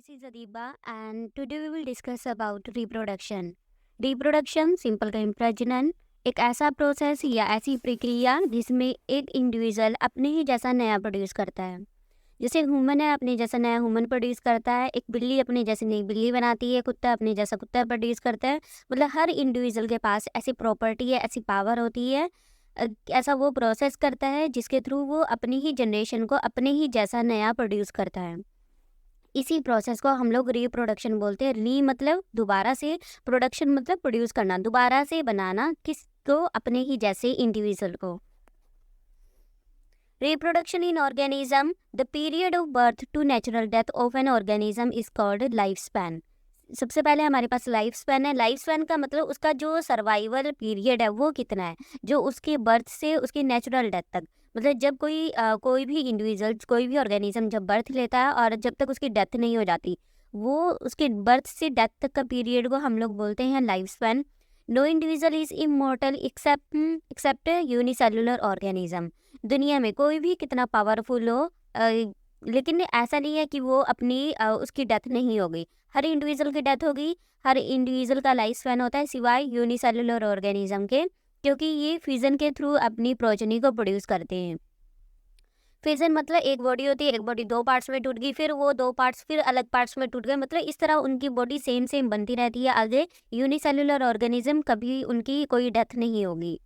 this is Adiba and today we will discuss about reproduction. Reproduction simple का प्रजनन एक ऐसा प्रोसेस या ऐसी प्रक्रिया जिसमें एक इंडिविजुअल अपने ही जैसा नया प्रोड्यूस करता है। जैसे ह्यूमन है अपने जैसा नया ह्यूमन प्रोड्यूस करता है, एक बिल्ली अपने जैसी नई बिल्ली बनाती है, कुत्ता अपने जैसा कुत्ता प्रोड्यूस करता है। मतलब हर इंडिविजुअल के पास ऐसी प्रॉपर्टी है, ऐसी पावर होती है, ऐसा वो प्रोसेस करता है जिसके थ्रू वो अपनी ही जनरेशन को अपने ही जैसा नया प्रोड्यूस करता है। इसी प्रोसेस को हम लोग रिप्रोडक्शन बोलते हैं। री मतलब दोबारा से, प्रोडक्शन मतलब प्रोड्यूस करना, दोबारा से बनाना किसको, अपने ही जैसे इंडिविजुअल को। Reproduction in organism, the period of birth to natural death of an organism is called life span. सबसे पहले हमारे पास लाइफ स्पैन है। लाइफ स्पैन का मतलब उसका जो सर्वाइवल पीरियड है वो कितना है, जो उसके बर्थ से उसके नेचुरल डेथ तक। मतलब जब कोई भी इंडिविजुअल, कोई भी ऑर्गेनिज्म जब बर्थ लेता है और जब तक उसकी डेथ नहीं हो जाती, वो उसके बर्थ से डेथ तक का पीरियड को हम लोग बोलते हैं life span. No individual is immortal except unicellular organism. दुनिया में कोई भी कितना पावरफुल हो, लेकिन ऐसा नहीं है कि वो उसकी डेथ नहीं होगी। हर इंडिविजुअल की डेथ होगी, हर इंडिविजुअल का लाइफ स्पैन होता है सिवाय यूनिसेलुलर ऑर्गेनिज्म के, क्योंकि ये फ्यूजन के थ्रू अपनी प्रोजेनी को प्रोड्यूस करते हैं। फ्यूजन मतलब एक बॉडी होती है, एक बॉडी दो पार्ट्स में टूट गई, फिर वो दो पार्ट्स फिर अलग पार्ट्स में टूट गए, मतलब इस तरह उनकी बॉडी सेम बनती रहती है आगे। यूनिसेलुलर ऑर्गेनिज्म कभी उनकी कोई डेथ नहीं होगी।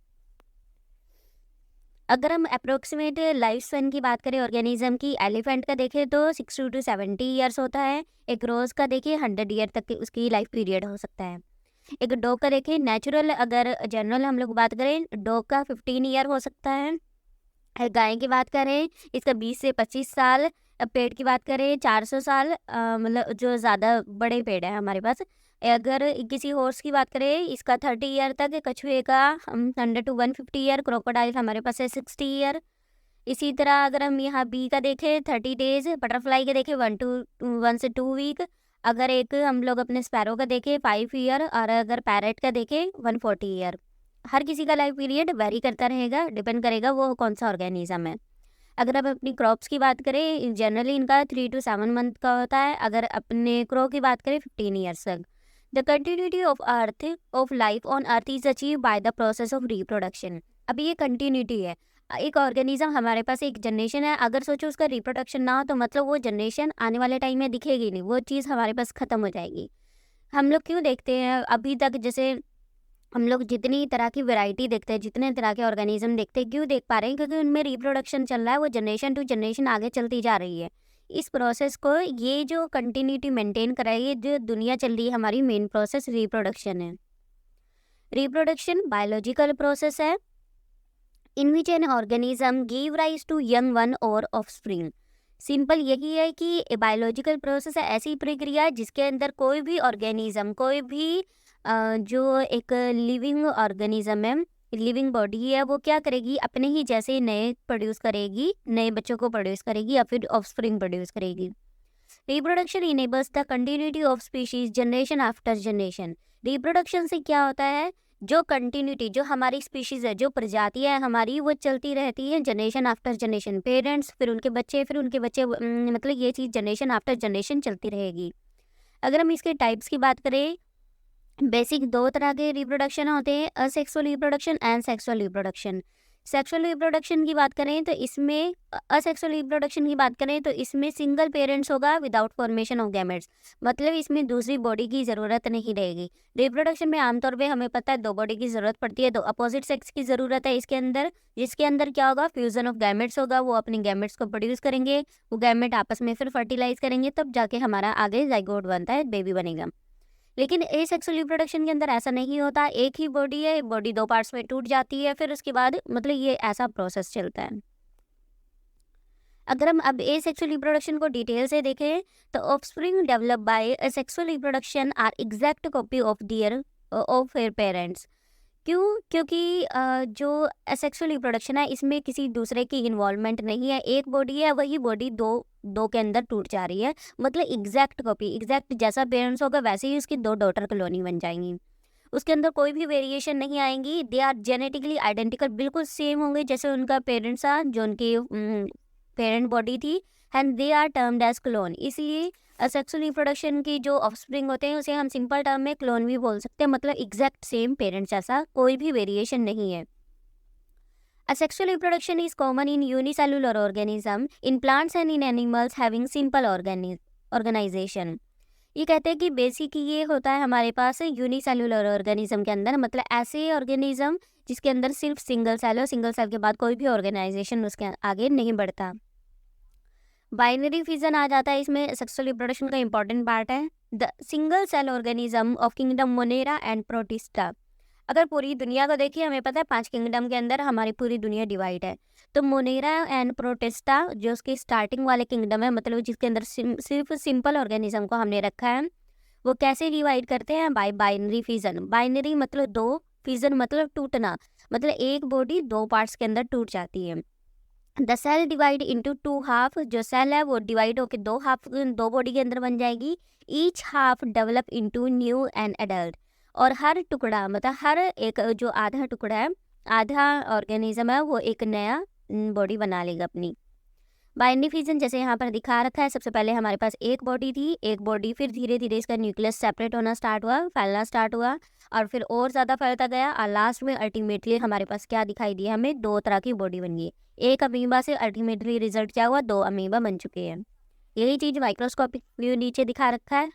अगर हम अप्रोक्सीमेट लाइफ स्पैन की बात करें ऑर्गेनिज्म की, एलिफेंट का देखें तो 60 to 70 ईयर्स होता है। एक रोज का देखें 100 ईयर तक उसकी लाइफ पीरियड हो सकता है। एक डॉग का देखें नेचुरल, अगर जनरल हम लोग बात करें, डॉग का 15 ईयर हो सकता है। गाय की बात करें इसका 20 से 25 साल। पेड़ की बात करें 400 साल, मतलब जो ज़्यादा बड़े पेड़ हैं हमारे पास। अगर किसी हॉर्स की बात करें इसका 30 ईयर तक, कछुए का 100 to 150 ईयर, क्रोकोडाइल हमारे पास है 60 ईयर। इसी तरह अगर हम यहाँ बी का देखें 30 डेज, बटरफ्लाई के देखें 1 से 2 वीक। अगर एक हम लोग अपने स्पैरो का देखें 5 ईयर, और अगर पैरेट का देखें 140 ईयर। हर किसी का लाइफ पीरियड वेरी करता रहेगा, डिपेंड करेगा वो कौन सा ऑर्गेनिज्म है। अगर हम अपनी क्रॉप्स की बात करें जनरली इनका 3 to 7 मंथ का होता है। अगर अपने क्रो की बात करें 15 ईयर्स तक। The continuity of life on earth is achieve by the process of reproduction. अभी ये कंटिन्यूटी है, एक ऑर्गेनिज्म हमारे पास एक जनरेशन है, अगर सोचो उसका रिप्रोडक्शन ना हो तो मतलब वो जनरेशन आने वाले टाइम में दिखेगी नहीं, वो चीज़ हमारे पास ख़त्म हो जाएगी। हम लोग क्यों देखते हैं अभी तक, जैसे हम लोग जितनी तरह की वैरायटी देखते हैं, जितने तरह के ऑर्गेनिज्म देखते हैं, क्यों देख पा रहे हैं? क्योंकि उनमें रिप्रोडक्शन चल रहा है, वो जनरेशन टू जनरेशन आगे चलती जा रही है। इस प्रोसेस को, ये जो कंटिन्यूटी मेंटेन कर रहा है, ये जो दुनिया चल रही है, हमारी मेन प्रोसेस रिप्रोडक्शन है। रिप्रोडक्शन बायोलॉजिकल प्रोसेस है in which an organism give rise to young one और ऑफस्प्रिंग। सिंपल यही है कि बायोलॉजिकल प्रोसेस है ऐसी प्रक्रिया जिसके अंदर कोई भी ऑर्गेनिज्म, कोई भी जो एक लिविंग ऑर्गेनिज्म है, लिविंग बॉडी है, वो क्या करेगी, अपने ही जैसे नए प्रोड्यूस करेगी, नए बच्चों को प्रोड्यूस करेगी या फिर ऑफस्प्रिंग प्रोड्यूस करेगी। Reproduction enables the continuity of species generation after generation. Reproduction से क्या होता है, जो कंटिन्यूटी, जो हमारी स्पीशीज है, जो प्रजातियां है हमारी, वो चलती रहती है जनरेशन आफ्टर जनरेशन। पेरेंट्स फिर उनके बच्चे, फिर उनके बच्चे, मतलब ये चीज़ जनरेशन आफ्टर जनरेशन चलती रहेगी। अगर हम इसके टाइप्स की बात करें, बेसिक दो तरह के रिप्रोडक्शन होते हैं, asexual reproduction and sexual reproduction. Sexual reproduction की बात करें तो इसमें, असेक्सुअल रिप्रोडक्शन की बात करें तो इसमें सिंगल पेरेंट्स होगा विदाउट फॉर्मेशन ऑफ गैमेट्स, मतलब इसमें दूसरी बॉडी की ज़रूरत नहीं रहेगी। रिप्रोडक्शन में आमतौर पे हमें पता है दो बॉडी की ज़रूरत पड़ती है, तो अपोजिट सेक्स की ज़रूरत है इसके अंदर, जिसके अंदर क्या होगा, फ्यूजन ऑफ गैमेट्स होगा, वो अपने गैमेट्स को प्रोड्यूस करेंगे, वो गैमेट आपस में फिर फर्टिलाइज करेंगे, तब जाके हमारा आगे जाइगोट बनता है, बेबी बनेगा। लेकिन एसेक्सुअल रिप्रोडक्शन के अंदर ऐसा नहीं होता, एक ही बॉडी है, बॉडी दो पार्ट्स में टूट जाती है, फिर उसके बाद मतलब ये ऐसा प्रोसेस चलता है। अगर हम अब एसेक्सुअल रिप्रोडक्शन को डिटेल से देखें तो offspring develop by asexual reproduction are exact copy of their parents. क्यों? क्योंकि जो असेक्सुअल रिप्रोडक्शन है इसमें किसी दूसरे की इन्वॉल्वमेंट नहीं है, एक बॉडी है, वही बॉडी दो दो के अंदर टूट जा रही है, मतलब एग्जैक्ट कॉपी, एग्जैक्ट जैसा पेरेंट्स होगा वैसे ही उसकी दो डॉटर कॉलोनी बन जाएंगी। उसके अंदर कोई भी वेरिएशन नहीं आएंगी, दे आर जेनेटिकली आइडेंटिकल, बिल्कुल सेम होंगे जैसे उनका पेरेंट्स था, जो उनकी पेरेंट बॉडी थी, and they are termed as clone. इसलिए असेक्सुअल रिप्रोडक्शन की जो ऑफस्प्रिंग होते हैं उसे हम सिंपल टर्म में क्लोन भी बोल सकते हैं, मतलब एग्जैक्ट सेम पेरेंट्स जैसा, कोई भी वेरिएशन नहीं है। Asexual reproduction is common in unicellular organism, in plants and in animals having simple organization. ये कहते हैं कि बेसिक ये होता है हमारे पास यूनिसेलुलर ऑर्गेनिज्म के अंदर, मतलब ऐसे ऑर्गेनिज्म जिसके अंदर सिर्फ सिंगल सेल हो, सिंगल सेल के बाद कोई भी ऑर्गेनाइजेशन उसके आगे नहीं बढ़ता। बाइनरी फिजन आ जाता है इसमें, सेक्सुअल रिप्रोडक्शन का इंपॉर्टेंट पार्ट है। The single cell organism of kingdom Monera and Protista. अगर पूरी दुनिया को देखिए, हमें पता है 5 किंगडम के अंदर हमारी पूरी दुनिया डिवाइड है। तो मोनेरा एंड प्रोटिस्टा जो उसके स्टार्टिंग वाले किंगडम है, मतलब जिसके अंदर सिर्फ सिंपल ऑर्गेनिज्म को हमने रखा है, वो कैसे डिवाइड करते हैं? Bye binary fission. बाइनरी मतलब 2, फिजन मतलब टूटना, मतलब एक बॉडी 2 पार्ट्स के अंदर टूट जाती है। The cell divide into 2 half, जो सेल है वो डिवाइड होकर 2 हाफ, 2 बॉडी के अंदर बन जाएगी। Each half develop into new and adult, और हर टुकड़ा मतलब हर एक जो आधा टुकड़ा है, आधा ऑर्गेनिज्म है, वो एक नया बॉडी बना लेगा अपनी। बाइनरी फिजन जैसे यहाँ पर दिखा रखा है, सबसे पहले हमारे पास एक बॉडी थी, एक बॉडी फिर धीरे धीरे इसका न्यूक्लियस सेपरेट होना स्टार्ट हुआ, फैलना स्टार्ट हुआ, और फिर और ज़्यादा फैलता गया, और लास्ट में अल्टीमेटली हमारे पास क्या दिखाई दिया? हमें 2 तरह की बॉडी बन गई। एक अमीबा से अल्टीमेटली रिजल्ट क्या हुआ? 2 अमीबा बन चुके हैं। यही चीज़ माइक्रोस्कोपिक व्यू नीचे दिखा रखा है।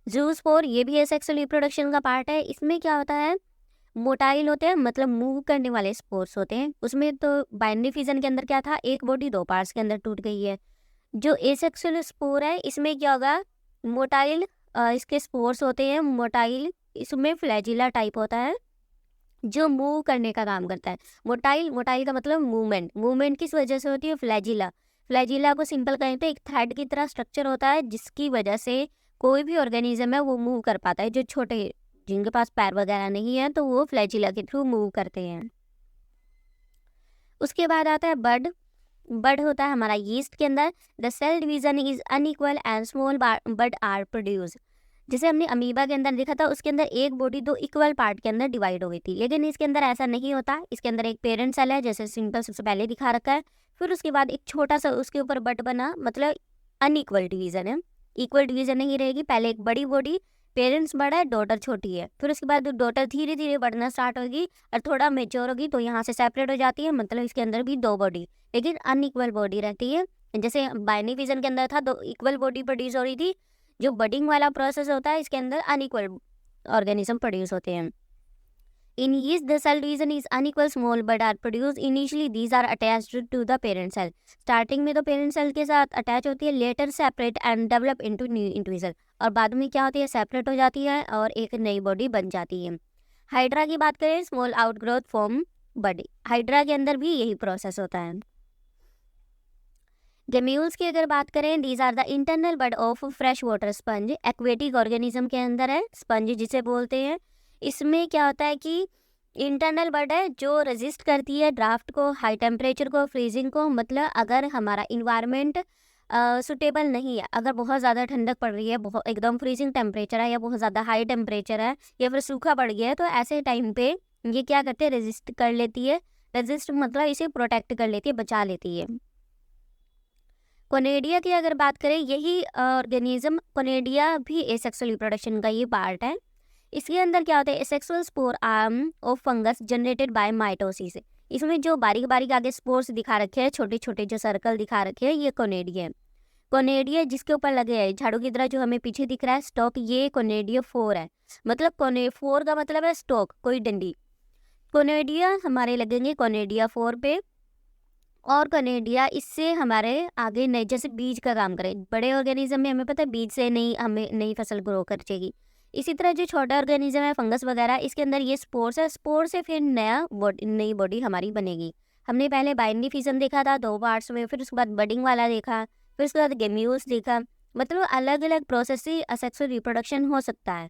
जूस्पोर ये भी सेक्सुअल रिप्रोडक्शन का पार्ट है। इसमें क्या होता है? मोटाइल होते हैं, मतलब मूव करने वाले स्पोर्स होते हैं। उसमें तो बाइनरी फिजन के अंदर क्या था? एक बॉडी 2 पार्ट्स के अंदर टूट गई है। जो एसेक्सुअल स्पोर है, इसमें क्या होगा? मोटाइल इसके स्पोर्स होते हैं मोटाइल, इसमें फ्लैजिला टाइप होता है जो मूव करने का काम करता है। मोटाइल का मतलब मूवमेंट। मूवमेंट किस वजह से होती है? फ्लैजिला। फ्लैजिला को सिंपल कहें तो एक थ्रेड की तरह स्ट्रक्चर होता है, जिसकी वजह से कोई भी ऑर्गेनिज्म है वो मूव कर पाता है। जो छोटे, जिनके पास पैर वगैरह नहीं है, तो वो फ्लैजिला के थ्रू मूव करते हैं। उसके बाद आता है बड। बड होता है हमारा यीस्ट के अंदर। The cell division is unequal and small bud are produce. जैसे हमने अमीबा के अंदर देखा था, उसके अंदर एक बॉडी 2 इक्वल पार्ट के अंदर डिवाइड हो गई थी, लेकिन इसके अंदर ऐसा नहीं होता। इसके अंदर एक पेरेंट सेल है, जैसे सिंपल सबसे पहले दिखा रखा है, फिर उसके बाद एक छोटा सा उसके ऊपर बट बना, मतलब अनइक्वल डिवीजन है। इक्वल डिवीजन नहीं रहेगी। पहले एक बड़ी बॉडी, पेरेंट्स बड़ा है, डॉटर छोटी है, फिर उसके बाद डॉटर धीरे धीरे बढ़ना स्टार्ट होगी और थोड़ा मेच्योर होगी, तो यहाँ से सेपरेट हो जाती है, मतलब इसके अंदर भी 2 बॉडी, लेकिन अनइक्वल बॉडी रहती है। जैसे बाइनरी फिजन के अंदर था, 2 इक्वल बॉडी प्रोड्यूस हो रही थी। जो बडिंग वाला प्रोसेस होता है, इसके अंदर अनइक्वल ऑर्गेनिज्म प्रोड्यूस होते हैं। In yeast, the cell division is unequal, small bud are produced. Initially, these are attached to the parent cell. Starting में तो parent cell के साथ अटैच होती है, later separate and develop into new individual. और बाद में क्या होती है? सेपरेट हो जाती है और एक नई बॉडी बन जाती है। हाइड्रा की बात करें, small outgrowth form body. Hydra के अंदर भी यही प्रोसेस होता है। गेम्यूल्स की अगर बात करें, these are the internal bud of fresh water sponge. Aquatic organism के अंदर है, स्पंज जिसे बोलते हैं। इसमें क्या होता है कि इंटरनल बड है जो रेजिस्ट करती है ड्राफ्ट को, हाई टेम्परेचर को, फ्रीजिंग को। मतलब अगर हमारा इन्वायरमेंट सुटेबल नहीं है, अगर बहुत ज़्यादा ठंडक पड़ रही है, बहुत एकदम फ्रीजिंग टेम्परेचर है, या बहुत ज़्यादा हाई टेम्परेचर है, या फिर सूखा पड़ गया है, तो ऐसे टाइम पे ये क्या करते हैं? रेजिस्ट कर लेती है। रेजिस्ट मतलब इसे प्रोटेक्ट कर लेती है, बचा लेती है। कोनेडिया की अगर बात करें, यही ऑर्गेनिज्म, कोनेडिया भी एसेक्सुअल रिप्रोडक्शन का ये पार्ट है। इसके अंदर क्या होता है? Asexual spore arm of fungus generated by mitosis. इसमें जो बारीक बारीक आगे स्पोर्स दिखा रखे हैं, छोटे छोटे जो सर्कल दिखा रखे हैं, ये कोनेडिया है। कोनेडिया जिसके ऊपर लगे है झाड़ू की तरह, जो हमें पीछे दिख रहा है स्टॉक, ये कोनेडिया 4 है। मतलब कोने 4 का मतलब है स्टॉक, कोई डंडी। कोनेडिया हमारे लगेंगे कोनेडिया 4 पे, और कनेडिया इससे हमारे आगे नए जैसे बीज का काम करे। बड़े ऑर्गेनिज्म में हमें पता है बीज से नहीं, हमें नई फसल ग्रो कर जाएगी। इसी तरह जो छोटा ऑर्गेनिज्म है, फंगस वगैरह, इसके अंदर ये स्पोर्स है, स्पोर से फिर नई बॉडी हमारी बनेगी। हमने पहले बाइनरी फिजन देखा था 2 पार्ट्स में, फिर उसके बाद बडिंग वाला देखा, फिर उसके बाद गेम्यूल्स देखा। मतलब अलग अलग प्रोसेस से असेक्सुअल रिप्रोडक्शन हो सकता है।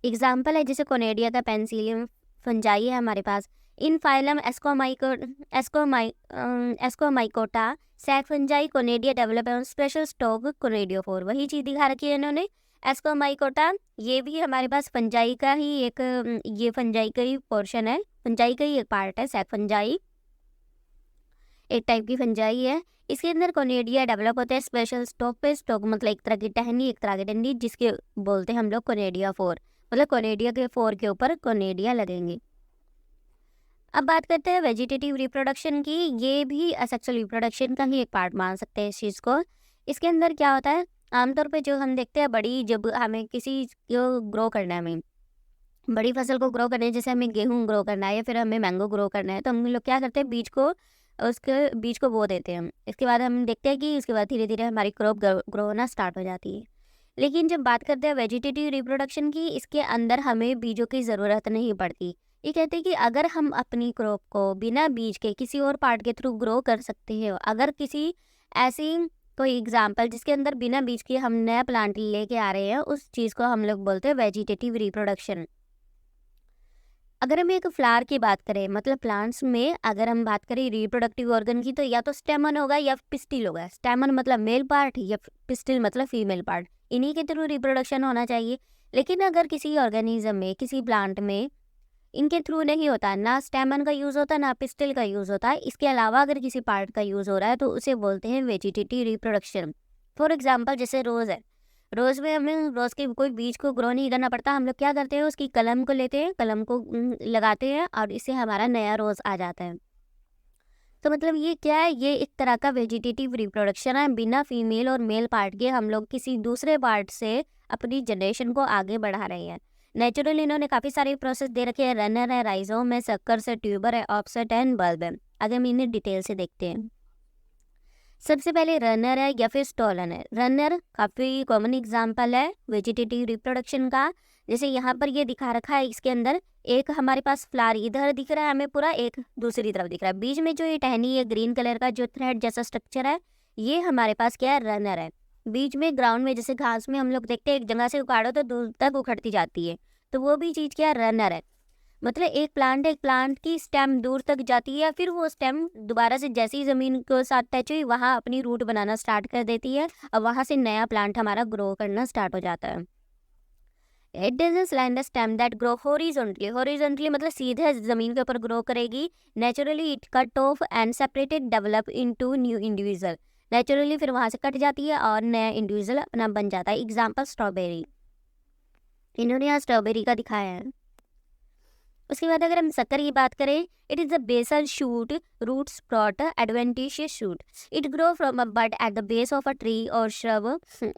एग्जाम्पल है जैसे कोनेडिया का पेंसिलियम फंजाई है हमारे पास। In phylum Ascomycota sac fungi conidia develop है स्पेशल स्टॉक कोनेडियो 4। वही चीज़ दिखा रखी है इन्होंने, एस्कोमाइकोटा। ये भी हमारे पास फंजाई का ही एक ये फंजाई का ही पोर्शन है, फंजाई का ही एक पार्ट है सैक फंजाई। एक टाइप की फंजाई है। इसके अंदर कोनेडिया डेवलप होता है स्पेशल स्टॉक पे। स्टॉक मतलब एक तरह की टहनी, एक तरह की डंडी, जिसके बोलते हैं हम लोग कोनेडिया फोर, मतलब कोनेडिया के फोर के ऊपर कोनेडिया लगेंगे। अब बात करते हैं वेजिटेटिव रिप्रोडक्शन की। ये भी असेक्सुअल रिप्रोडक्शन का ही एक पार्ट मान सकते हैं इस चीज़ को। इसके अंदर क्या होता है, आमतौर पे जो हम देखते हैं बड़ी, जब हमें किसी को ग्रो करना है, हमें बड़ी फसल को ग्रो करना है, जैसे हमें गेहूँ ग्रो करना है या फिर हमें मैंगो ग्रो करना है, तो हम लोग क्या करते हैं, बीज को, उसके बीज को बो देते हैं। इसके बाद हम देखते हैं कि उसके बाद धीरे धीरे हमारी क्रॉप ग्रो होना स्टार्ट हो जाती है। लेकिन जब बात करते हैं वेजिटेटिव रिप्रोडक्शन की, इसके अंदर हमें बीजों की ज़रूरत नहीं पड़ती। ये कहते हैं कि अगर हम अपनी क्रॉप को बिना बीज के किसी और पार्ट के थ्रू ग्रो कर सकते हैं, अगर किसी ऐसी कोई एग्जाम्पल जिसके अंदर बिना बीज के हम नया प्लांट लेके आ रहे हैं, उस चीज़ को हम लोग बोलते हैं वेजिटेटिव रिप्रोडक्शन। अगर हम एक फ्लावर की बात करें, मतलब प्लांट्स में अगर हम बात करें रिप्रोडक्टिव ऑर्गन की, तो या तो स्टेमन होगा या पिस्टिल होगा। स्टेमन मतलब मेल पार्ट या पिस्टिल मतलब फीमेल पार्ट, इन्हीं के थ्रू रिप्रोडक्शन होना चाहिए। लेकिन अगर किसी ऑर्गेनिज्म में, किसी प्लांट में इनके थ्रू नहीं होता, ना स्टेमन का यूज़ होता, ना पिस्टिल का यूज़ होता है, इसके अलावा अगर किसी पार्ट का यूज़ हो रहा है, तो उसे बोलते हैं वेजिटेटिव रिप्रोडक्शन। फॉर एग्जाम्पल जैसे रोज़ है, रोज़ में हमें रोज़ के कोई बीज को ग्रो नहीं करना पड़ता। हम लोग क्या करते हैं, उसकी कलम को लेते हैं, कलम को लगाते हैं और इससे हमारा नया रोज़ आ जाता है। तो मतलब ये क्या है, ये एक तरह का वेजिटेटिव रिप्रोडक्शन है। बिना फीमेल और मेल पार्ट के हम लोग किसी दूसरे पार्ट से अपनी जनरेशन को आगे बढ़ा रहे हैं। नेचुरली इन्होंने काफ़ी सारे प्रोसेस दे रखे हैं। रनर है, राइजोम है, सक्कर्स है, ट्यूबर है, ऑफसेट है एंड बल्ब है। अगर हम इन्हें डिटेल से देखते हैं, सबसे पहले रनर है या फिर स्टॉलन है। रनर काफ़ी कॉमन एग्जाम्पल है वेजिटेटिव रिप्रोडक्शन का। जैसे यहाँ पर ये दिखा रखा है, इसके अंदर एक हमारे पास फ्लावर इधर दिख रहा है हमें पूरा, एक दूसरी तरफ दिख रहा है। बीच में जो ये टहनी है, ग्रीन कलर का जो थ्रेड जैसा स्ट्रक्चर है, ये हमारे पास क्या है, रनर है। बीच में ग्राउंड में जैसे घास में हम लोग देखते हैं, एक जगह से उखाड़ो तो दूर तक उखड़ती जाती है, तो वो भी चीज़ क्या है, रनर है। मतलब एक प्लांट की स्टेम दूर तक जाती है, या फिर वो स्टेम दोबारा से जैसे ही ज़मीन के साथ टच हुई, वहाँ अपनी रूट बनाना स्टार्ट कर देती है और वहाँ से नया प्लांट हमारा ग्रो करना स्टार्ट हो जाता है। It is a slander stem that grow horizontally. Horizontally मतलब सीधे ज़मीन के ऊपर ग्रो करेगी। Naturally it cut off and separated develop into new individual. Naturally फिर वहाँ से कट जाती है और नया इंडिविजुअल अपना बन जाता है। एग्जाम्पल स्ट्रॉबेरी, इन्होंने यहाँ स्ट्रॉबेरी का दिखाया है। उसके बाद अगर हम शक्कर की बात करें, it is a basal shoot root sprout adventitious shoot. It grow from a bud at the base of a tree और श्रब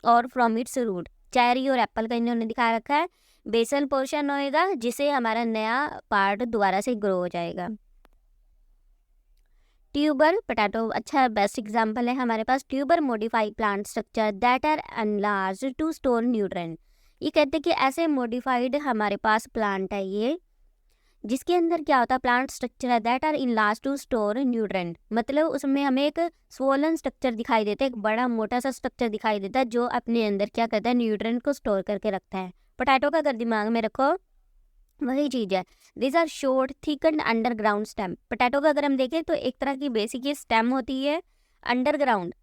और फ्रॉम इट्स रूट। चेरी और एप्पल का इन्होंने दिखा रखा है। बेसल पोर्शन होएगा जिसे हमारा नया पार्ट दोबारा से ग्रो हो जाएगा। ट्यूबर पोटैटो अच्छा बेस्ट एग्जांपल है हमारे पास। Tuber modified plant structure that are enlarge to store nutrient. ये कहते हैं कि ऐसे मॉडिफाइड हमारे पास प्लांट है ये, जिसके अंदर क्या होता है, प्लांट स्ट्रक्चर है that are in last to store nutrient. मतलब उसमें हमें एक स्वोलन स्ट्रक्चर दिखाई देता है, एक बड़ा मोटा सा स्ट्रक्चर दिखाई देता है जो अपने अंदर क्या करता है, न्यूट्रेंट को स्टोर करके रखता है। पोटैटो का अगर दिमाग में रखो, वही चीज़ है। This are short thicken underground stem. Potato का अगर हम देखें तो एक तरह की बेसिक स्टेम होती है अंडरग्राउंड।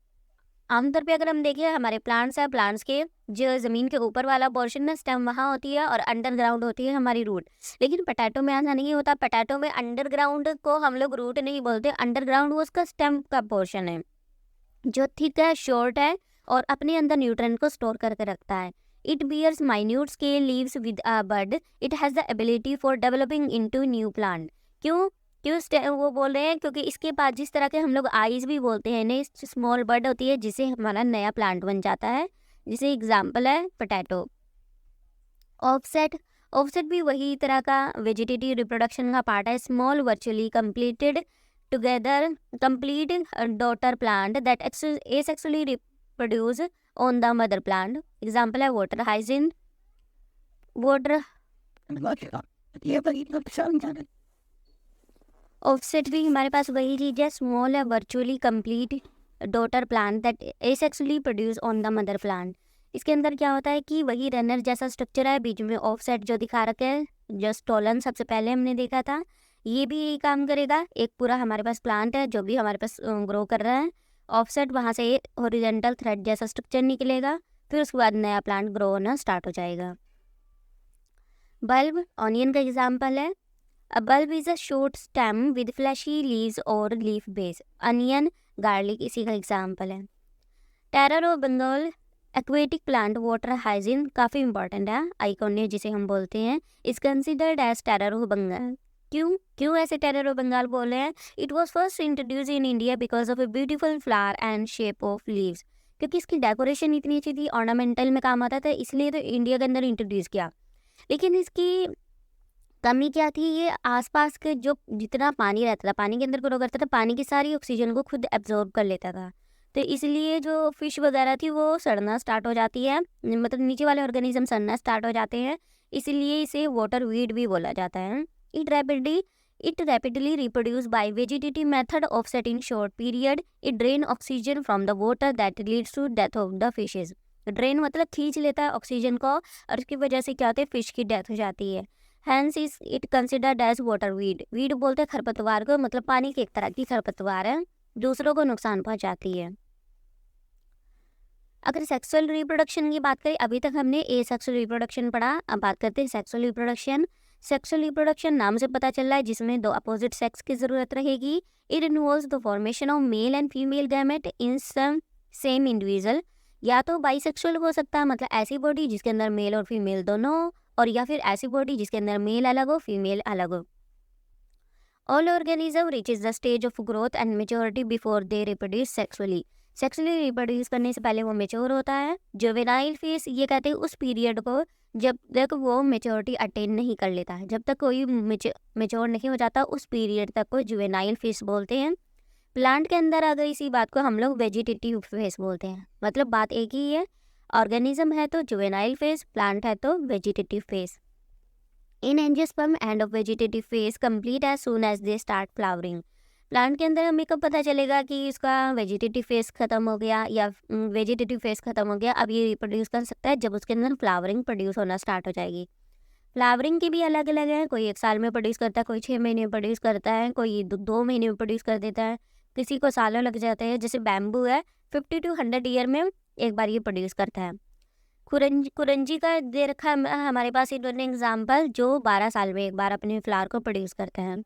आमतौर पे अगर हम देखें हमारे प्लांट्स हैं, प्लांट्स के जो ज़मीन के ऊपर वाला पोर्शन में स्टेम वहाँ होती है और अंडरग्राउंड होती है हमारी रूट। लेकिन पोटैटो में ऐसा नहीं होता। पोटैटो में अंडरग्राउंड को हम लोग रूट नहीं बोलते, अंडरग्राउंड वो उसका स्टेम का पोर्शन है जो थिक है, शॉर्ट है और अपने अंदर न्यूट्रिएंट को स्टोर करके रखता है। It bears minute scale leaves with a bud. It has the ability for developing into new plant. क्यों क्यों वो बोल रहे हैं, क्योंकि इसके बाद जिस तरह के हम लोग आइज भी बोलते हैं ना, स्मॉल बड होती है जिससे हमारा नया प्लांट बन जाता है, जिसे एग्जाम्पल है पोटैटो। ऑफसेट, ऑफसेट भी वही तरह का वेजिटेटिव रिप्रोडक्शन का पार्ट है। Small virtually completed together complete daughter plant that asexually reproduce on the mother plant. Example है वाटर हाइजिन, वाटर। ऑफसेट भी हमारे पास वही चीज़ है, स्मॉल है virtually complete daughter plant that asexually produce on the mother plant. इसके अंदर क्या होता है कि वही रनर जैसा स्ट्रक्चर है, बीच में ऑफसेट जो दिखा रखे है, जो स्टोलन सबसे पहले हमने देखा था, ये भी यही काम करेगा। एक पूरा हमारे पास प्लांट है जो भी हमारे पास ग्रो कर रहा है, ऑफसेट वहाँ से हॉरिजॉन्टल थ्रेड जैसा स्ट्रक्चर निकलेगा, फिर उसके बाद नया प्लांट ग्रो होना स्टार्ट हो जाएगा। बल्ब ऑनियन का एग्जाम्पल है। A bulb is a short stem with fleshy leaves or leaf base. Onion, garlic इसी का एग्जाम्पल है. Terror of Bengal aquatic plant water hygiene काफ़ी इंपॉर्टेंट है. आइकोनिया जिसे हम बोलते हैं is considered as terror of Bengal. क्यों ऐसे टेरर ऑफ बंगाल बोल रहे हैं? It was first introduce in India because of a beautiful flower and shape of leaves. क्योंकि इसकी डेकोरेशन इतनी अच्छी थी, ऑर्नामेंटल में काम आता था, इसलिए तो इंडिया के अंदर इंट्रोड्यूस किया. लेकिन इसकी कमी क्या थी? ये आसपास के जो जितना पानी रहता था, पानी के अंदर ग्रो करता था, पानी की सारी ऑक्सीजन को खुद एब्जॉर्ब कर लेता था. तो इसलिए जो फिश वगैरह थी वो सड़ना स्टार्ट हो जाती है, मतलब नीचे वाले ऑर्गेनिज्म सड़ना स्टार्ट हो जाते हैं. इसलिए इसे वाटर वीड भी बोला जाता है. It rapidly reproduce by vegetative method offset in short period. It drain oxygen from the water that leads to death of the fishes. Drain मतलब खींच लेता है ऑक्सीजन को, और उसकी वजह से क्या होता है? फिश की डेथ हो जाती है. Hence is it considered as water weed. Weed बोलते हैं खरपतवार को, मतलब पानी की एक तरह की खरपतवार है, दूसरों को नुकसान पहुंचाती है. अगर सेक्सुअल रिप्रोडक्शन की बात करें, अभी तक हमने ए सेक्सुअल रिप्रोडक्शन पढ़ा, अब बात करते हैं सेक्सुअल रिप्रोडक्शन. सेक्सुअल रिप्रोडक्शन नाम से पता चल रहा है जिसमें दो अपोजिट सेक्स की ज़रूरत रहेगी. It involves the formation of male and female gamete in some same individual. या तो बाइसेक्सुअल हो सकता है, मतलब ऐसी बॉडी जिसके अंदर मेल और फीमेल दोनों हो, और या फिर ऐसी बॉडी जिसके अंदर मेल अलग हो फीमेल अलग हो. All organism reaches the stage of growth and maturity before they reproduce sexually. Sexually reproduce करने से पहले वो मेच्योर होता है. जुवेनाइल फेस ये कहते हैं उस पीरियड को जब तक वो मेच्योरिटी अटेन नहीं कर लेता है. जब तक कोई मेच्योर नहीं हो जाता उस पीरियड तक को जुवेनाइल फेस बोलते हैं. प्लांट के अंदर अगर इसी बात को हम लोग वेजिटेटिव फेस बोलते हैं. मतलब बात एक ही है, ऑर्गेनिज्म है तो जुवेनाइल फेस, प्लांट है तो vegetative phase. In angiosperm end of vegetative phase complete as soon as they start flowering. Plant के अंदर हमें कब पता चलेगा कि इसका वेजिटेटिव फेस खत्म हो गया या वेजिटेटिव फेस खत्म हो गया? अब ये रिप्रोड्यूस कर सकता है जब उसके अंदर फ्लावरिंग प्रोड्यूस होना स्टार्ट हो जाएगी. फ्लावरिंग की भी अलग अलग है, कोई 1 साल में प्रोड्यूस करता है, कोई 6 महीने में प्रोड्यूस करता है, कोई 2 महीने में प्रोड्यूस कर देता है, किसी को सालों लग जाते हैं. जैसे बैम्बू है 50 to 100 ईयर में एक बार ये प्रोड्यूस करता है. कुरंजी का दे रखा है हमारे पास इन्होंने एग्जाम्पल, जो 12 साल में एक बार अपने फ्लावर को प्रोड्यूस करते हैं.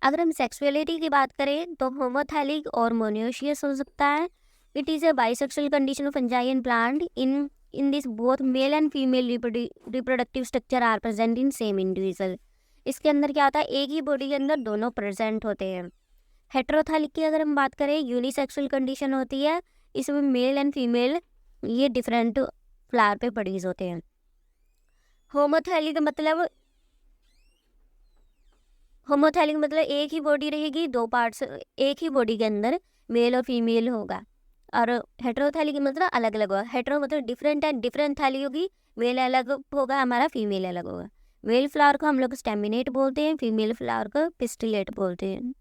अगर हम सेक्सुअलिटी की बात करें तो होमोथैलिक और मोनोशियस हो सकता है. It is a bisexual condition of fungi and plant. In this both male and female reproductive structure are present in same individual. इसके अंदर क्या होता है? एक ही बॉडी के अंदर दोनों प्रेजेंट होते हैं. हेटेरोथैलिक की अगर हम बात करें यूनिसेक्सुअल कंडीशन होती है. इसमें मेल एंड फीमेल ये डिफरेंट फ्लावर पे प्रोड्यूस होते हैं. होमोथैलिक मतलब एक ही बॉडी रहेगी, 2 पार्ट्स एक ही बॉडी के अंदर मेल और फीमेल होगा. और हेटेरोथैलिक मतलब अलग अलग होगा. हेटेरो मतलब डिफरेंट है, डिफरेंट थैली होगी, मेल अलग होगा हमारा, फीमेल अलग होगा. मेल फ्लावर को हम लोग स्टेमिनेट बोलते हैं, फीमेल फ्लावर को पिस्टिलेट बोलते हैं.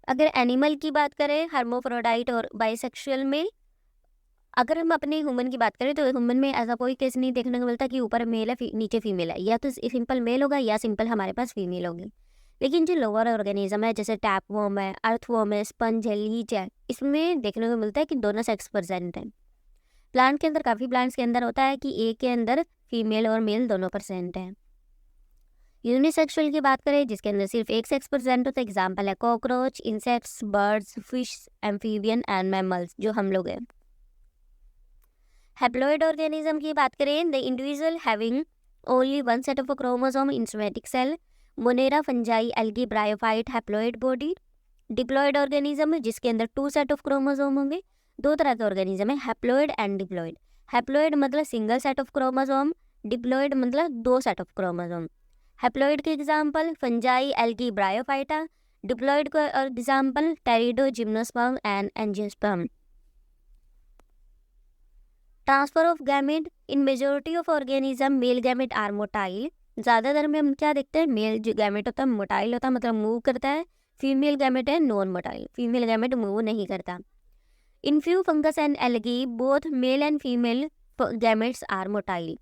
अगर एनिमल की बात करें, हर्मोफ्रोडाइट और बाइसेक्सुअल में, अगर हम अपने ह्यूमन की बात करें तो ह्यूमन में ऐसा कोई केस नहीं देखने को मिलता कि ऊपर मेल है नीचे फीमेल है. या तो सिंपल मेल होगा या सिंपल हमारे पास फीमेल होगी. लेकिन जो लोअर ऑर्गेनिज्म है जैसे टैपवर्म है, अर्थवर्म है, स्पंज है, लीच है, इसमें देखने को मिलता है कि दोनों सेक्स प्रेजेंट हैं. प्लांट के अंदर काफ़ी प्लांट्स के अंदर होता है कि एक के अंदर फीमेल और मेल दोनों प्रेजेंट हैं. यूनिसेक्सुअल की बात करें जिसके अंदर सिर्फ एक सेक्स प्रेजेंट होता है, एग्जाम्पल है cockroach, insects, birds, fish, amphibian and mammals जो हम लोग हैं. हैप्लॉइड ऑर्गेनिज्म की बात करें, the individual having only one set of chromosome in somatic cell. Monera, fungi, algae, bryophyte, haploid body. Diploid organism जिसके अंदर 2 सेट ऑफ क्रोमोसोम होंगे. 2 तरह के ऑर्गेनिज्म है, हैप्लॉइड एंड डिप्लॉइड. हैप्लॉइड मतलब single set of chromosome, diploid मतलब 2 set of chromosome. Haploid के example fungi, algae, Bryophyta. Diploid का example Pterido, gymnosperm and angiosperm. Transfer of gamete, in majority of organism male gamete are motile. ज़्यादातर में हम क्या देखते हैं? मेल जो गैमेट होता है मोटाइल होता है, मतलब मूव करता है. फीमेल गैमेट है non motile, female gamete move नहीं करता. In few fungus and algae both male and female gametes are motile.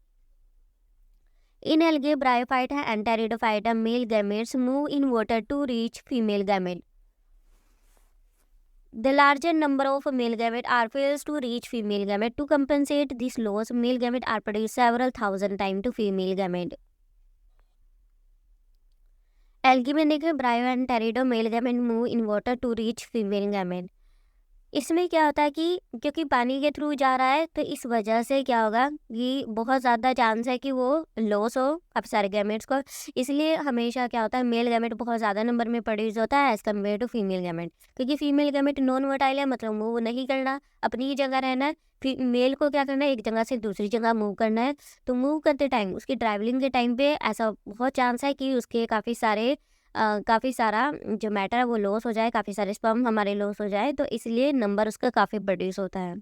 In algae, bryophyta and pteridophyta male gametes move in water to reach female gamete. The larger number of male gamete are fails to reach female gamete. To compensate this loss, male gamete are produced several thousand times to female gamete. Algae में देखें bryo and pterido male gamete move in water to reach female gamete. इसमें क्या होता है कि क्योंकि पानी के थ्रू जा रहा है तो इस वजह से क्या होगा कि बहुत ज़्यादा चांस है कि वो लॉस हो अब सारे गैमेट्स को। इसलिए हमेशा क्या होता है मेल गैमेट बहुत ज़्यादा नंबर में प्रोड्यूस होता है as compare to female gamete, क्योंकि फीमेल गैमेट नॉन वोटाइल है, मतलब मूव नहीं करना, अपनी ही जगह रहना है। मेल को क्या करना है, एक जगह से दूसरी जगह मूव करना है। तो मूव करते टाइम उसकी ट्रैवलिंग के टाइम पे ऐसा बहुत चांस है कि उसके काफ़ी सारा जो मैटर है वो लॉस हो जाए, काफ़ी सारे स्पर्म हमारे लॉस हो जाए, तो इसलिए नंबर उसका काफ़ी प्रोड्यूस होता है।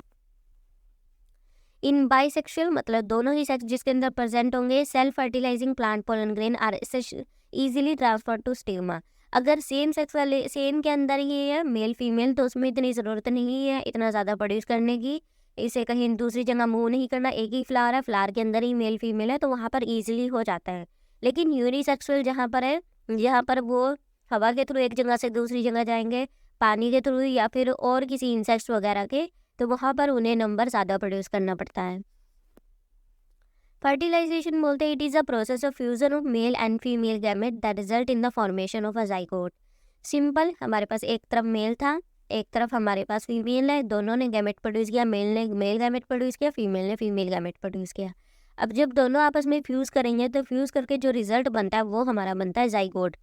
इन बाइसेक्सुअल मतलब दोनों ही सेक्स जिसके अंदर प्रेजेंट होंगे self fertilising plant pollen grain are easily transfer to stigma. अगर सेम सेक्स वाले सेम के अंदर ही है मेल फीमेल तो उसमें इतनी ज़रूरत नहीं है इतना ज़्यादा प्रोड्यूस करने की, इसे कहीं दूसरी जगह मूव नहीं करना, एक ही फ्लावर है, फ्लावर के अंदर ही मेल फीमेल है तो वहाँ पर ईजिली हो जाता है। लेकिन यूनिसेक्सुअल जहाँ पर है, यहाँ पर वो हवा के थ्रू एक जगह से दूसरी जगह जाएंगे, पानी के थ्रू या फिर और किसी इंसेक्ट्स वगैरह के, तो वहाँ पर उन्हें नंबर ज़्यादा प्रोड्यूस करना पड़ता है। फर्टिलाइजेशन बोलते हैं it is a process of fusion of male and female gamete that result in the formation of a zygote. Simple, हमारे पास एक तरफ मेल था, एक तरफ हमारे पास फीमेल है, दोनों ने गैमेट प्रोड्यूस किया, मेल ने मेल गैमेट प्रोड्यूस किया, फीमेल ने फीमेल गैमेट प्रोड्यूस किया। अब जब दोनों आपस में फ्यूज़ करेंगे तो फ्यूज़ करके जो रिजल्ट बनता है वो हमारा बनता है जाइगोट।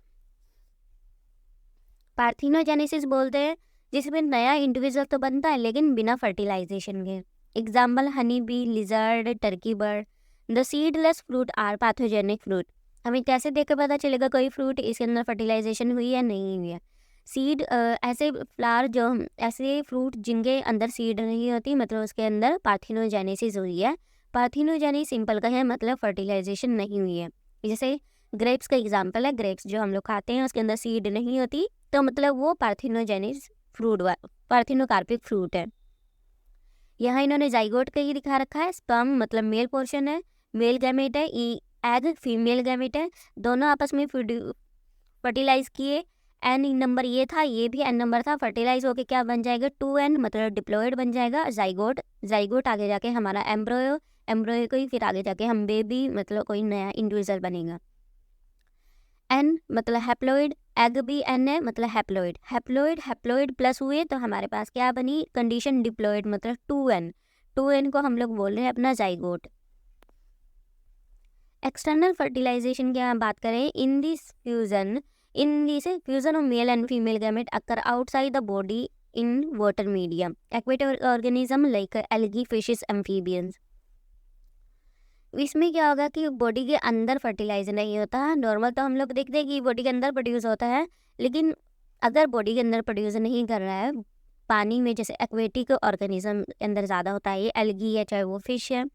पार्थिनोजेनेसिस बोलते हैं जिसमें नया इंडिविजुअल तो बनता है लेकिन बिना फर्टिलाइजेशन के। Example honey bee, lizard, turkey bird. The seedless fruit are pathogenic fruit. हमें कैसे देख कर पता चलेगा कोई फ्रूट इसके अंदर फर्टिलाइजेशन हुई है नहीं हुई है? सीड ऐसे फ्लावर जो ऐसे फ्रूट जिनके अंदर सीड नहीं होती मतलब उसके अंदर पार्थिनोजेनेसिस हुई है। पार्थिनोजेनेसिस सिंपल का है मतलब फर्टिलाइजेशन नहीं हुई है। जैसे ग्रेप्स का एग्जाम्पल है, ग्रेप्स जो हम लोग खाते हैं उसके अंदर सीड नहीं होती तो मतलब वो पार्थिनोजेनिस फ्रूट पार्थिनोकार्पिक फ्रूट है। यहाँ इन्होंने जाइगोट का ही दिखा रखा है, स्पर्म मतलब मेल पोर्शन है, मेल गैमेट है, एग फीमेल गैमेट है, दोनों आपस में फर्टिलाइज किए। एन नंबर ये था, ये भी एन नंबर था, फर्टिलाइज होके क्या बन जाएगा 2n मतलब डिप्लॉयड बन जाएगा जाइगोट। जाइगोट आगे जाके हमारा एम्ब्रोयो, एम्ब्रोयो को ही फिर आगे जाके हम बेबी मतलब कोई नया इंडिविजुअल बनेगा। एन मतलब हैप्लॉइड, एग भी एन है मतलब हैप्लॉइड, हैप्लॉइड प्लस हुए तो हमारे पास क्या बनी कंडीशन डिप्लॉइड मतलब 2n। 2n को हम लोग बोल रहे हैं अपना जाइगोट। एक्सटर्नल फर्टिलाइजेशन की बात करें in this fusion of male and female gamete occur outside the body in water medium aquatic organism like algae, fishes, amphibians. इसमें क्या होगा कि बॉडी के अंदर फर्टिलाइज नहीं होता है। नॉर्मल तो हम लोग देखते हैं कि बॉडी के अंदर प्रोड्यूस होता है, लेकिन अगर बॉडी के अंदर प्रोड्यूस नहीं कर रहा है, पानी में जैसे एक्वेटिक ऑर्गेनिज्म के अंदर ज़्यादा होता है, ये एल्गी है चाहे वो फिश है,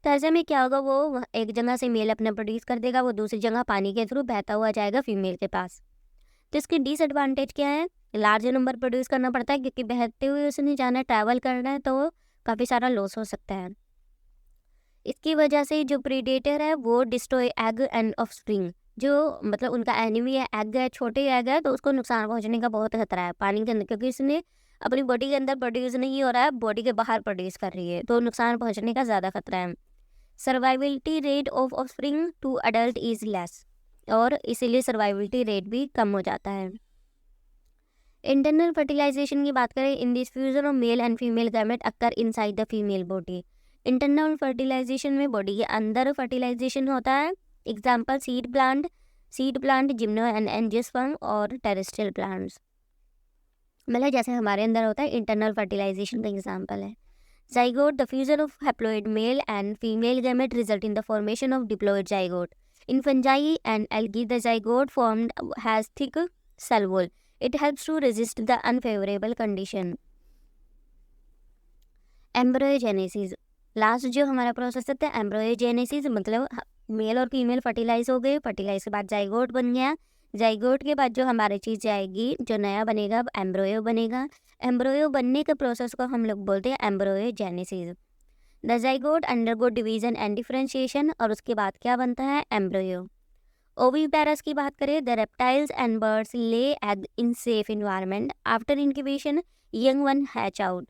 तो ऐसे में क्या होगा वो एक जगह से मेल अपना प्रोड्यूस कर देगा, वो दूसरी जगह पानी के थ्रू बहता हुआ जाएगा फीमेल के पास। तो इसकी डिसएडवांटेज क्या है, लार्ज नंबर प्रोड्यूस करना पड़ता है क्योंकि बहते हुए उसने जाना ट्रैवल करना है तो काफ़ी सारा लॉस हो सकता है। इसकी वजह से जो प्रीडेटर है वो डिस्ट्रॉय एग एंड ऑफस्प्रिंग, जो मतलब उनका एनिमी है, एग है, छोटे एग है तो उसको नुकसान पहुंचने का बहुत खतरा है पानी के अंदर, क्योंकि इसने अपनी बॉडी के अंदर प्रोड्यूस नहीं हो रहा है, बॉडी के बाहर प्रोड्यूस कर रही है तो नुकसान पहुंचने का ज़्यादा खतरा है। Survivability rate of offspring to adult is less, और इसीलिए सर्वाइबिलिटी रेट भी कम हो जाता है। इंटरनल फर्टिलाइजेशन की बात करें in this fusion of male and female gamete occur inside the female body. Internal fertilisation में बॉडी के अंदर फर्टिलाइजेशन होता है। Example seed plant, gymno and angiosperm और टेरेस्ट्रियल प्लांट्स। मतलब जैसे हमारे अंदर होता है इंटरनल फर्टिलाइजेशन का एग्जाम्पल है। Zygote the fusion of haploid male and female gamete result in the formation of diploid zygote. In fungi and algae the zygote formed has thick cell wall, it helps to resist the unfavorable condition। Embryogenesis last जो हमारा process होता है एम्ब्रोयोजेनेसिस, मतलब mail और female fertilise हो गए, fertilise के बाद जाइगोट बन गया, जाइगोट के बाद जो हमारी चीज़ आएगी जो नया बनेगा अब एम्ब्रोयो बनेगा। एम्ब्रोयो बनने के प्रोसेस को हम लोग बोलते हैं embryogenesis. The zygote undergo division and differentiation, और उसके बाद क्या बनता है एम्ब्रोयो। ओविपेरस की बात करें द रेप्टाइल्स एंड बर्ड्स ले egg in safe environment, after incubation young one hatch out.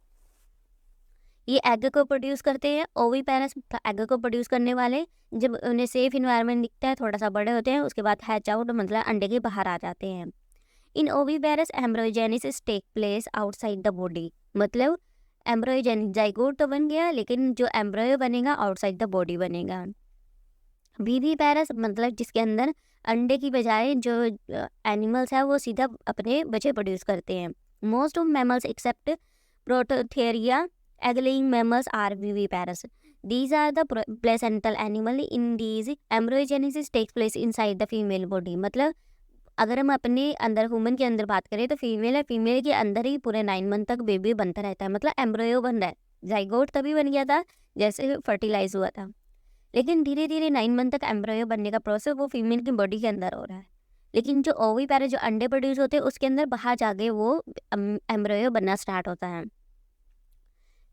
ये एग को प्रोड्यूस करते हैं। ओवीपैरस एग को प्रोड्यूस करने वाले जब उन्हें सेफ इन्वायरमेंट दिखता है, थोड़ा सा बड़े होते हैं, उसके बाद हैच आउट मतलब अंडे के बाहर आ जाते हैं। In oviparous embryogenesis take place outside the body, मतलब एम्ब्रोजेनिक जाइगोट तो बन गया, लेकिन जो एम्ब्रोयो बनेगा आउटसाइड द बॉडी बनेगा। विविपैरस मतलब जिसके अंदर अंडे की बजाय जो एनिमल्स है वो सीधा अपने बच्चे प्रोड्यूस करते हैं। Most of mammals except prototheria egg laying mammals are viviparous. These are the placental animal. In these embryogenesis takes place inside the female body. मतलब अगर हम अपने अंदर ह्यूमन के अंदर बात करें तो फीमेल है, फीमेल के अंदर ही पूरे 9 मंथ तक बेबी बनता रहता है, मतलब एम्ब्रोयो बन रहा है। जाइगोट तभी बन गया था जैसे फर्टिलाइज हुआ था, लेकिन धीरे धीरे 9 मंथ तक एम्ब्रोयो बनने का प्रोसेस वो फीमेल की बॉडी के अंदर हो रहा है। लेकिन जो ओवीपैरस जो अंडे प्रोड्यूस होते हैं उसके अंदर बाहर जाके वो एम्ब्रोयो बनना स्टार्ट होता है।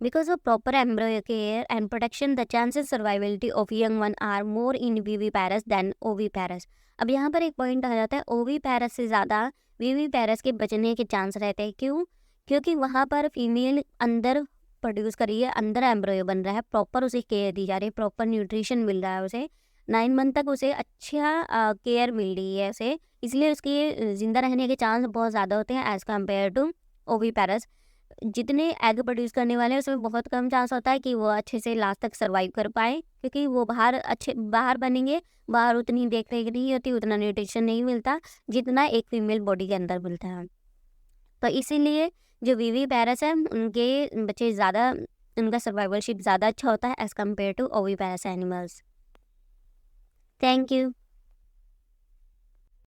Because of proper embryo care and protection, the chances survivability of young one are more in viviparous than oviparous. अब यहाँ पर एक पॉइंट आ जाता है, ओवीपैरस से ज़्यादा विविपैरस के बचने के चांस रहते हैं। क्यों? क्योंकि वहाँ पर फीमेल अंदर प्रोड्यूस कर रही है, अंदर एम्ब्रोयो बन रहा है, प्रॉपर उसे केयर दी जा रही है, प्रॉपर न्यूट्रिशन मिल रहा है उसे, 9 मंथ तक उसे अच्छा केयर मिल रही है उसे, इसलिए उसके ज़िंदा रहने के चांस बहुत ज़्यादा होते हैं एज़ कम्पेयर टू ओवीपैरस। जितने एग प्रोड्यूस करने वाले हैं उसमें बहुत कम चांस होता है कि वो अच्छे से लास्ट तक सर्वाइव कर पाए, क्योंकि वो बाहर बनेंगे, बाहर उतनी देख रेख नहीं होती, उतना न्यूट्रिशन नहीं मिलता जितना एक फीमेल बॉडी के अंदर मिलता है। तो इसीलिए जो विविपैरस है उनके बच्चे ज़्यादा, उनका सर्वाइवलशिप ज़्यादा अच्छा होता है as compare to oviparous animals. Thank you.